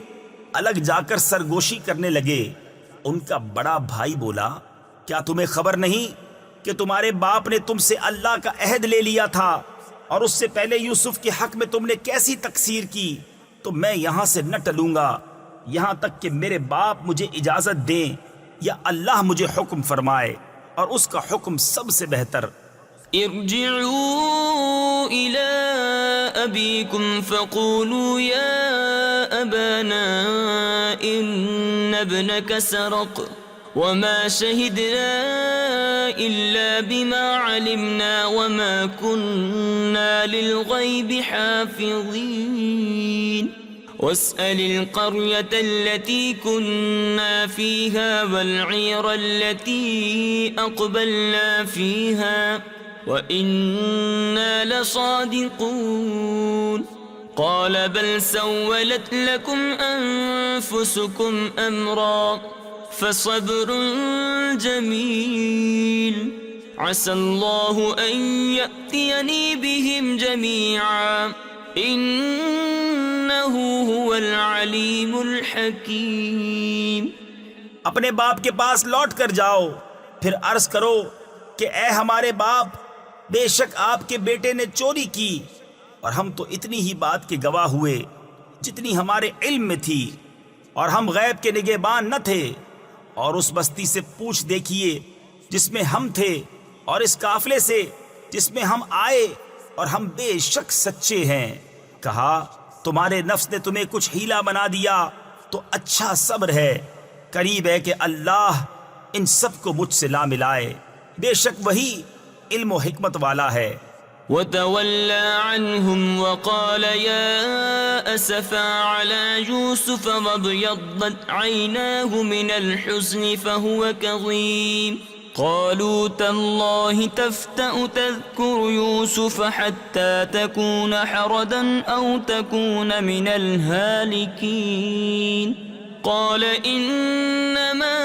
الگ جا کر سرگوشی کرنے لگے. ان کا بڑا بھائی بولا کیا تمہیں خبر نہیں کہ تمہارے باپ نے تم سے اللہ کا عہد لے لیا تھا اور اس سے پہلے یوسف کے حق میں تم نے کیسی تقصیر کی؟ تو میں یہاں سے نہ ٹلوں گا یہاں تک کہ میرے باپ مجھے اجازت دیں یا اللہ مجھے حکم فرمائے، اور اس کا حکم سب سے بہتر. ارجعوا إلى أبيكم فقولوا يا أبانا إن ابنك سرق وما شهدنا إلا بما علمنا وما كنا للغيب حافظين. واسأل القرية التي كنا فيها والعير التي أقبلنا فيها وإنا لصادقون. قال بل سولت لكم أنفسكم أمرا فصبر جميل عسى الله أن يأتيني بهم جميعا إنه هو العليم الحكيم. اپنے باپ کے پاس لوٹ کر جاؤ، پھر عرض کرو کہ اے ہمارے باپ، بے شک آپ کے بیٹے نے چوری کی، اور ہم تو اتنی ہی بات کے گواہ ہوئے جتنی ہمارے علم میں تھی، اور ہم غیب کے نگہبان نہ تھے. اور اس بستی سے پوچھ دیکھیے جس میں ہم تھے، اور اس قافلے سے جس میں ہم آئے، اور ہم بے شک سچے ہیں. کہا تمہارے نفس نے تمہیں کچھ ہیلا بنا دیا تو اچھا صبر ہے، قریب ہے کہ اللہ ان سب کو مجھ سے لا ملائے، بے شک وہی علم و حکمت والا ہے. وتولى عنهم وقال يا أسفا على يوسف وابيضت عيناه من الحزن فهو كظيم. قالوا تالله تفتأ تذكر يوسف حتى تكون حردا أو تكون من الهالكين. قال إنما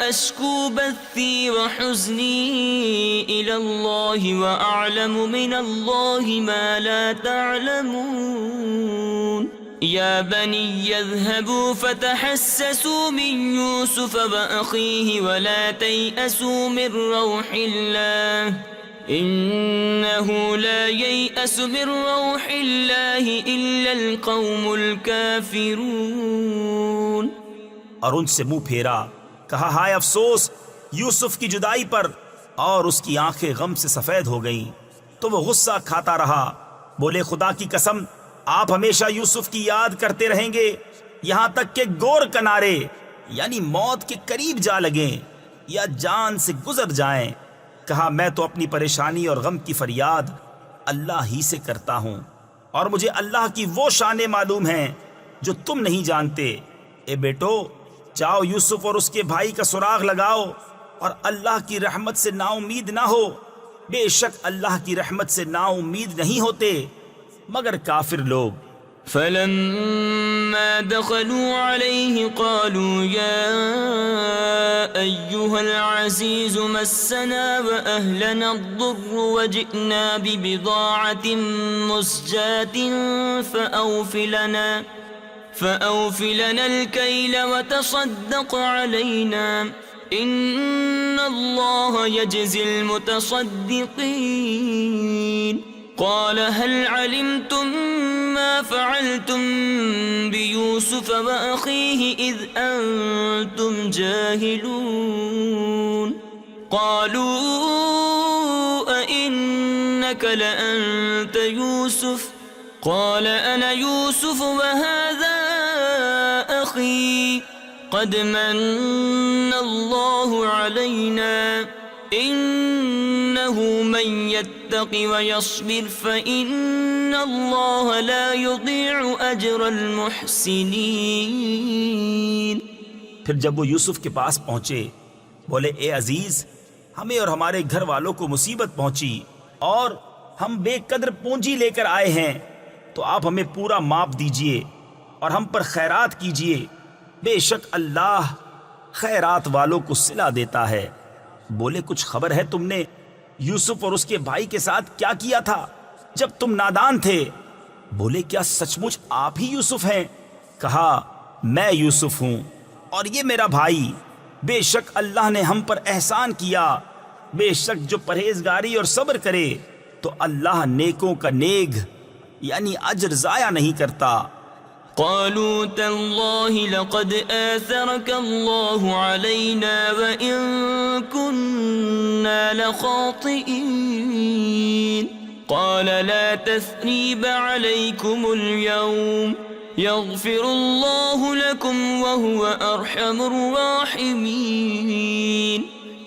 أشكو بثي وحزني إلى الله وأعلم من الله ما لا تعلمون. يا بني يذهبوا فتحسسوا من يوسف وأخيه ولا تيأسوا من روح الله إنه لا ييأس من روح الله إلا القوم الكافرون. اور ان سے منہ پھیرا، کہا ہائے افسوس یوسف کی جدائی پر، اور اس کی آنکھیں غم سے سفید ہو گئیں. تو وہ غصہ کھاتا رہا. بولے خدا کی قسم آپ ہمیشہ یوسف کی یاد کرتے رہیں گے یہاں تک کہ گور کنارے یعنی موت کے قریب جا لگیں یا جان سے گزر جائیں. کہا میں تو اپنی پریشانی اور غم کی فریاد اللہ ہی سے کرتا ہوں، اور مجھے اللہ کی وہ شانیں معلوم ہیں جو تم نہیں جانتے. اے بیٹو جاؤ یوسف اور اس کے بھائی کا سراغ لگاؤ، اور اللہ کی رحمت سے نا امید نہ ہو، بے شک اللہ کی رحمت سے نا امید نہیں ہوتے مگر کافر لوگ. فلما دخلوا عليه قالوا يا أيها العزيز مسنا وأهلنا الضر وجئنا ببضاعة مزجاة فأوف لنا الكيل وتصدق علينا إن الله يجزي المتصدقين. قال هل علمتم ما فعلتم بيوسف وأخيه إذ أنتم جاهلون. قالوا أئنك لأنت يوسف قال أنا يوسف وهذا أخي قد من الله علينا إنه من يتق ويصبر فإن الله لا يضيع أجر المحسنين. پھر جب وہ یوسف کے پاس پہنچے بولے اے عزیز ہمیں اور ہمارے گھر والوں کو مصیبت پہنچی اور ہم بے قدر پونجی لے کر آئے ہیں، تو آپ ہمیں پورا ماپ دیجئے اور ہم پر خیرات کیجئے، بے شک اللہ خیرات والوں کو صلہ دیتا ہے. بولے کچھ خبر ہے تم نے یوسف اور اس کے بھائی کے ساتھ کیا کیا تھا جب تم نادان تھے؟ بولے کیا سچ مچ آپ ہی یوسف ہیں؟ کہا میں یوسف ہوں اور یہ میرا بھائی، بے شک اللہ نے ہم پر احسان کیا، بے شک جو پرہیزگاری اور صبر کرے تو اللہ نیکوں کا نیک یعنی اجر ضائع نہیں کرتا. قالوا تالله لقد آثرك الله علينا وإن كنا لخاطئين. قال لا تثريب عليكم اليوم يغفر الله لكم وهو أرحم الراحمين.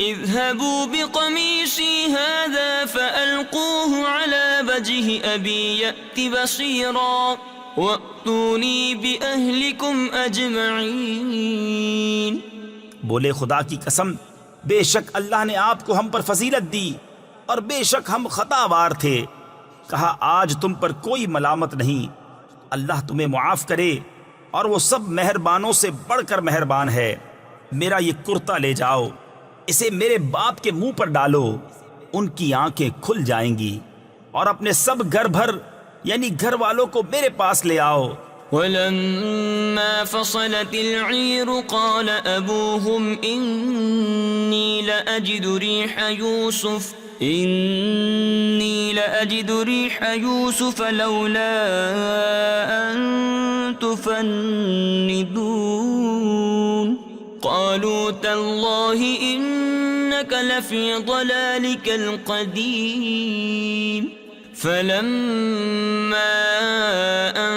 اذهبوا بقميصي هذا فألقوه على وجه أبي يأت بصيرا وَأْتُونِي بِأَهْلِكُمْ أَجْمَعِينَ. بولے خدا کی قسم بے شک اللہ نے آپ کو ہم پر فضیلت دی اور بے شک ہم خطا وار تھے. کہا آج تم پر کوئی ملامت نہیں، اللہ تمہیں معاف کرے اور وہ سب مہربانوں سے بڑھ کر مہربان ہے. میرا یہ کرتا لے جاؤ، اسے میرے باپ کے منہ پر ڈالو، ان کی آنکھیں کھل جائیں گی، اور اپنے سب گھر بھر یعنی گھر والوں کو میرے پاس لے آؤ۔ ولما فصلت العير قال أبوهم إني لأجد ريح يوسف لولا أن تفندون قالوا تالله إنك لفي ضلالك القديم فلما أن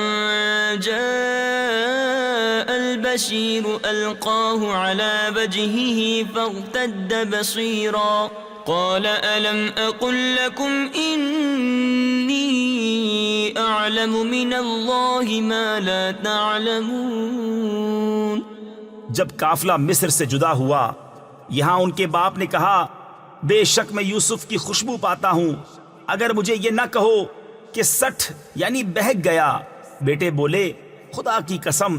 جاء البشير ألقاه على وجهه فارتد بصيرا قال ألم أقل لكم إني أعلم من الله ما لا تعلمون۔ جب قافلہ مصر سے جدا ہوا، یہاں ان کے باپ نے کہا بے شک میں یوسف کی خوشبو پاتا ہوں، اگر مجھے یہ نہ کہو کہ سٹھ یعنی بہک گیا۔ بیٹے بولے خدا کی قسم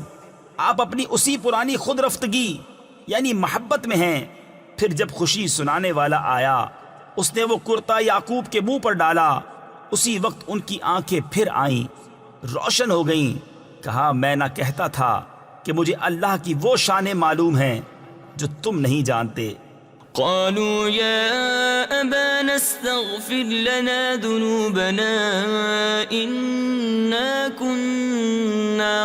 آپ اپنی اسی پرانی خود رفتگی یعنی محبت میں ہیں۔ پھر جب خوشی سنانے والا آیا، اس نے وہ کرتا یعقوب کے منہ پر ڈالا، اسی وقت ان کی آنکھیں پھر آئیں، روشن ہو گئیں۔ کہا میں نہ کہتا تھا کہ مجھے اللہ کی وہ شانیں معلوم ہیں جو تم نہیں جانتے۔ قالوا يا أبانا استغفر لنا ذنوبنا إنا كنا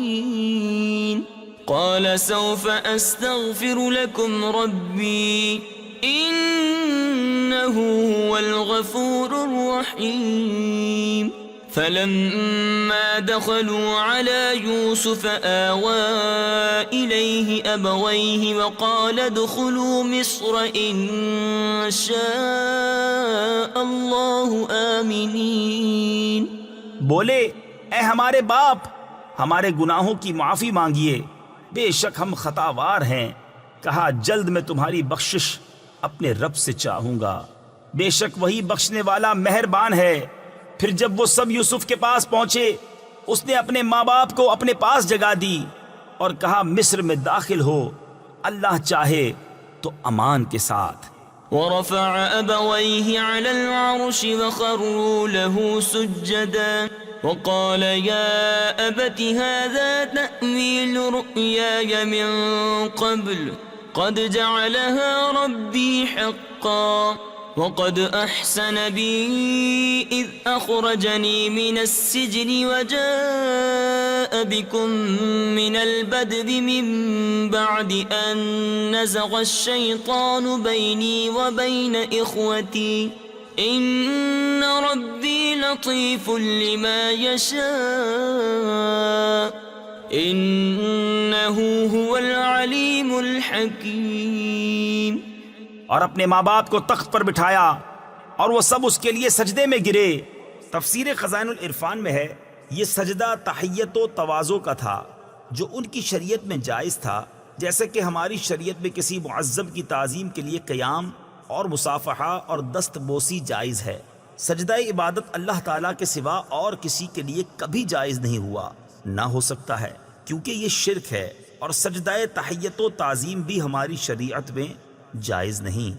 خاطئين قال سوف أستغفر لكم ربي إنه هو الغفور الرحيم فلما دخلوا على يوسف آوى إليه أبويه وقال ادخلوا مصر إن شاء الله آمنين۔ بولے اے ہمارے باپ، ہمارے گناہوں کی معافی مانگیے، بے شک ہم خطاوار ہیں۔ کہا جلد میں تمہاری بخشش اپنے رب سے چاہوں گا، بے شک وہی بخشنے والا مہربان ہے۔ پھر جب وہ سب یوسف کے پاس پہنچے، اس نے اپنے ماں باپ کو اپنے پاس جگا دی اور کہا مصر میں داخل ہو، اللہ چاہے تو امان کے ساتھ۔ ورفع أبويه على العرش وخروا له سجدا وقال يا أبت هذا تأويل رؤياي من قبل قد جعلها ربي حقا وقد أحسن بي إذ أخرجني من السجن وجاء بكم من البدو من بعد أن نزغ الشيطان بيني وبين إخوتي إن ربي لطيف لما يشاء إنه هو العليم الحكيم۔ اور اپنے ماں باپ کو تخت پر بٹھایا اور وہ سب اس کے لیے سجدے میں گرے۔ تفسیر خزائن العرفان میں ہے یہ سجدہ تحیت و تواضع کا تھا جو ان کی شریعت میں جائز تھا، جیسے کہ ہماری شریعت میں کسی معظم کی تعظیم کے لیے قیام اور مصافحہ اور دست بوسی جائز ہے۔ سجدہ عبادت اللہ تعالیٰ کے سوا اور کسی کے لیے کبھی جائز نہیں ہوا، نہ ہو سکتا ہے، کیونکہ یہ شرک ہے، اور سجدہ تحیت و تعظیم بھی ہماری شریعت میں جائز نہیں۔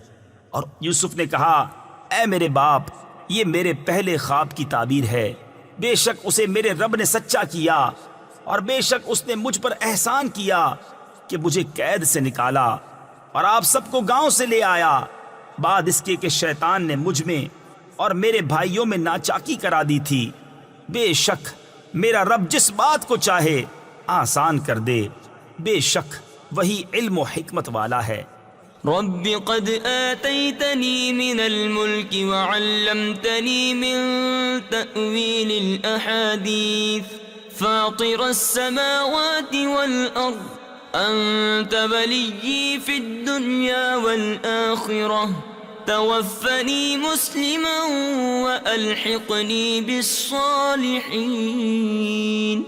اور یوسف نے کہا اے میرے باپ، یہ میرے پہلے خواب کی تعبیر ہے، بے شک اسے میرے رب نے سچا کیا، اور بے شک اس نے مجھ پر احسان کیا کہ مجھے قید سے نکالا اور آپ سب کو گاؤں سے لے آیا، بعد اس کے کہ شیطان نے مجھ میں اور میرے بھائیوں میں ناچاکی کرا دی تھی۔ بے شک میرا رب جس بات کو چاہے آسان کر دے، بے شک وہی علم و حکمت والا ہے۔ رب قد آتيتني من الملك وعلمتني من تأويل الأحاديث فاطر السماوات والأرض أنت وليي في الدنيا والآخرة توفني مسلما وألحقني بالصالحين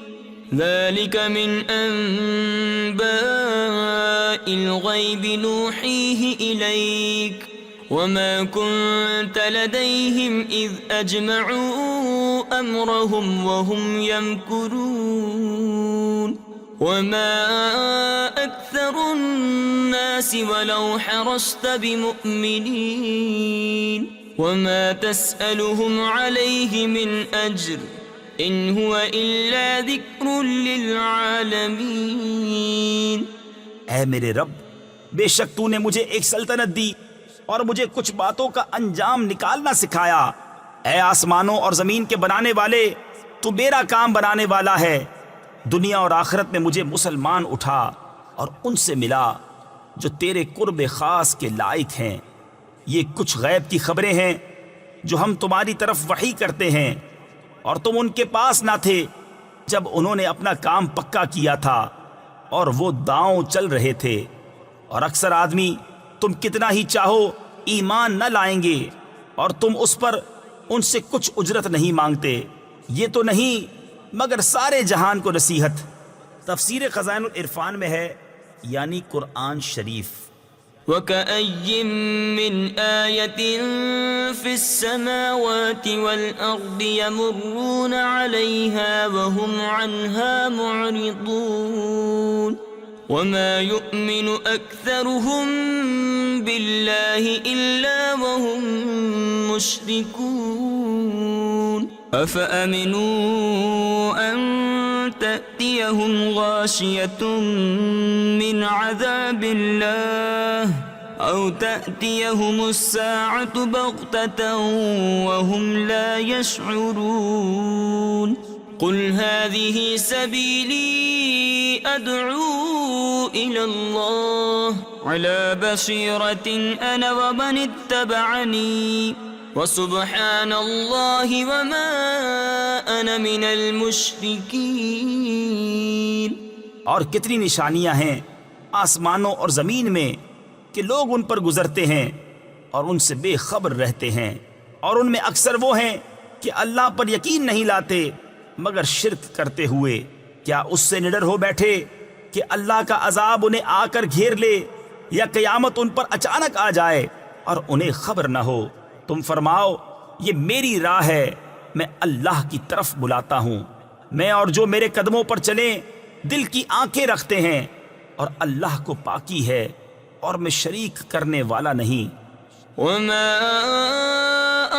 ذلك من أنباء الغيب نوحيه إليك وما كنت لديهم إذ أجمعوا أمرهم وهم يمكرون وما أكثر الناس ولو حرصت بمؤمنين وما تسألهم عليه من أجر إن هو إلا ذكر للعالمين. اے میرے رب، بے شک تو نے مجھے ایک سلطنت دی اور مجھے کچھ باتوں کا انجام نکالنا سکھایا. اے آسمانوں اور زمین کے بنانے والے، تو میرا کام بنانے والا ہے. دنیا اور آخرت میں مجھے مسلمان اٹھا اور ان سے ملا جو تیرے قرب خاص کے لائق ہیں. یہ کچھ غیب کی خبریں ہیں جو ہم تمہاری طرف وحی کرتے ہیں، اور تم ان کے پاس نہ تھے جب انہوں نے اپنا کام پکا کیا تھا اور وہ داؤں چل رہے تھے. اور اکثر آدمی تم کتنا ہی چاہو ایمان نہ لائیں گے، اور تم اس پر ان سے کچھ اجرت نہیں مانگتے. یہ تو نہیں مگر سارے جہان کو نصیحت. تفسیر خزائن العرفان میں ہے، یعنی قرآن شریف. وكأي من آية في السماوات والأرض يمرون عليها وهم عنها معرضون وما يؤمن أكثرهم بالله إلا وهم مشركون أفأمنوا أن تأتيهم غاشية من عذاب الله أو تأتيهم الساعة بغتة وهم لا يشعرون قل هذه سبيلي أدعو إلى الله على بصيرة أنا ومن اتبعني وسبحان الله وما أنا من المشركين. اور کتنی نشانیاں ہیں آسمانوں اور زمین میں کہ لوگ ان پر گزرتے ہیں اور ان سے بے خبر رہتے ہیں، اور ان میں اکثر وہ ہیں کہ اللہ پر یقین نہیں لاتے مگر شرک کرتے ہوئے. کیا اس سے نڈر ہو بیٹھے کہ اللہ کا عذاب انہیں آ کر گھیر لے یا قیامت ان پر اچانک آ جائے اور انہیں خبر نہ ہو؟ تم فرماؤ یہ میری راہ ہے، میں اللہ کی طرف بلاتا ہوں. میں اور جو میرے قدموں پر چلیں دل کی آنکھیں رکھتے ہیں، اور اللہ کو پاکی ہے اور میں شریک کرنے والا نہیں. وما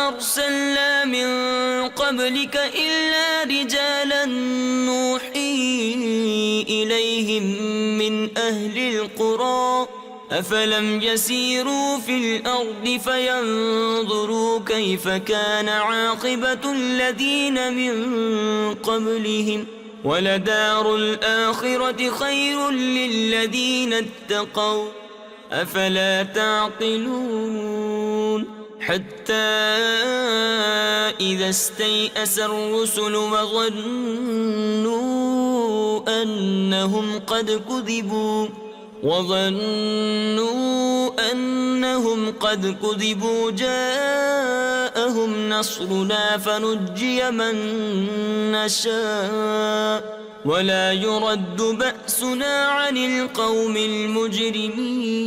أرسلنا من قبلك إلا رجالا نوحي إليهم من أهل القرى أفلم يسيروا في الأرض فينظروا كيف كان عاقبة الذين من قبلهم ولدار الآخرة خير للذين اتقوا أفلا تعقلون حتى إذا استيأس الرسل وظنوا أنهم قد كذبوا جاءهم نصرنا فنجي من نشاء ولا يرد بأسنا عن القوم المجرمين.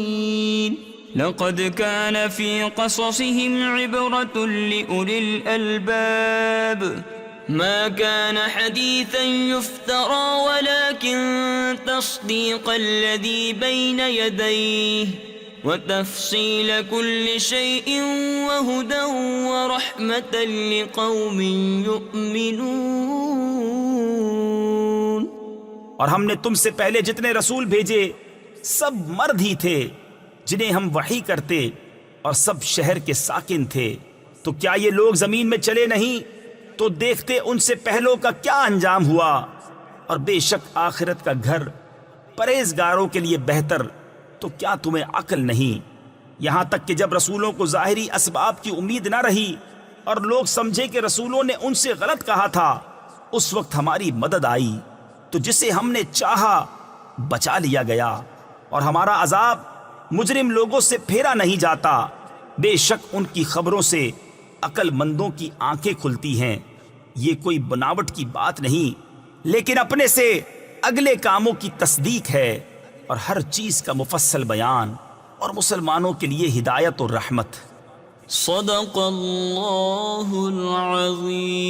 لقد كان في قصصهم عبرة لأولي الألباب ما كان حديثا يفترى ولكن تصديق الذي بين يديه وتفصيل كل شيء وهدى ورحمة لقوم يؤمنون. اور ہم نے تم سے پہلے جتنے رسول بھیجے سب مرد ہی تھے جنہیں ہم وحی کرتے، اور سب شہر کے ساکن تھے. تو کیا یہ لوگ زمین میں چلے نہیں تو دیکھتے ان سے پہلوں کا کیا انجام ہوا. اور بے شک آخرت کا گھر پرہیزگاروں کے لیے بہتر. تو کیا تمہیں عقل نہیں؟ یہاں تک کہ جب رسولوں کو ظاہری اسباب کی امید نہ رہی اور لوگ سمجھے کہ رسولوں نے ان سے غلط کہا تھا، اس وقت ہماری مدد آئی تو جسے ہم نے چاہا بچا لیا گیا، اور ہمارا عذاب مجرم لوگوں سے پھیرا نہیں جاتا. بے شک ان کی خبروں سے عقل مندوں کی آنکھیں کھلتی ہیں. یہ کوئی بناوٹ کی بات نہیں، لیکن اپنے سے اگلے کاموں کی تصدیق ہے، اور ہر چیز کا مفصل بیان، اور مسلمانوں کے لیے ہدایت اور رحمت. صدق اللہ العظیم.